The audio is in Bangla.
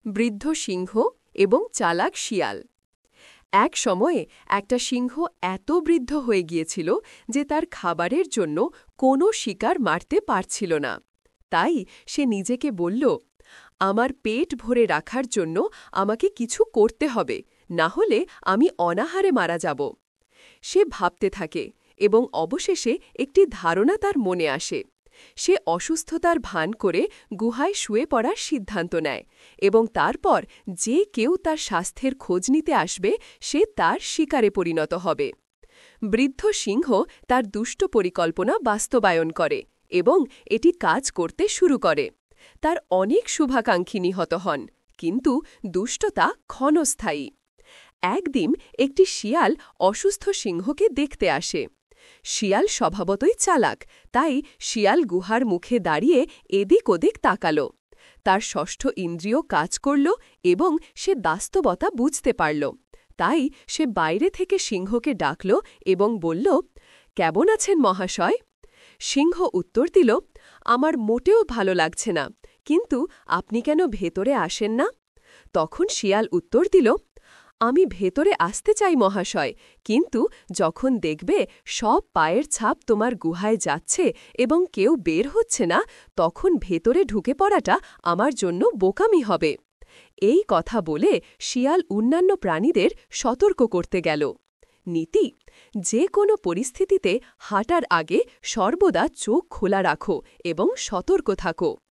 বৃদ্ধ সিংহ এবং চালাক শিয়াল। এক সময়ে একটা সিংহ এত বৃদ্ধ হয়ে গিয়েছিল যে তার খাবারের জন্য কোনো শিকার মারতে পারছিল না। তাই সে নিজেকে বলল, আমার পেট ভরে রাখার জন্য আমাকে কিছু করতে হবে, না হলে আমি অনাহারে মারা যাব। সে ভাবতে থাকে এবং অবশেষে একটি ধারণা তার মনে আসে। সে অসুস্থতার ভান করে গুহায় শুয়ে পড়ার সিদ্ধান্ত নেয় এবং তারপর যে কেউ তার স্বাস্থ্যের খোঁজ নিতে আসবে সে তার শিকারে পরিণত হবে। বৃদ্ধ সিংহ তার দুষ্ট পরিকল্পনা বাস্তবায়ন করে এবং এটি কাজ করতে শুরু করে। তার অনেক শুভাকাঙ্ক্ষী নিহত হন, কিন্তু দুষ্টতা ক্ষণস্থায়ী। একদিন একটি শিয়াল অসুস্থ সিংহকে দেখতে আসে। শিয়াল স্বভাবতই চালাক, তাই শিয়াল গুহার মুখে দাঁড়িয়ে এদিক ওদিক তাকাল। তার ষষ্ঠ ইন্দ্রিয় কাজ করল এবং সে বাস্তবতা বুঝতে পারল। তাই সে বাইরে থেকে সিংহকে ডাকল এবং বলল, কেমন আছেন মহাশয়? সিংহ উত্তর দিল, আমার মোটেও ভালো লাগছে না, কিন্তু আপনি কেন ভেতরে আসেন না? তখন শিয়াল উত্তর দিল, আমি ভেতরে আসতে চাই মহাশয়, কিন্তু যখন দেখবে সব পায়ের ছাপ তোমার গুহায় যাচ্ছে এবং কেউ বের হচ্ছে না, তখন ভেতরে ঢুকে পড়াটা আমার জন্য বোকামি হবে। এই কথা বলে শিয়াল অন্যান্য প্রাণীদের সতর্ক করতে গেল। নীতি: যে কোনো পরিস্থিতিতে হাঁটার আগে সর্বদা চোখ খোলা রাখো এবং সতর্ক থাকো।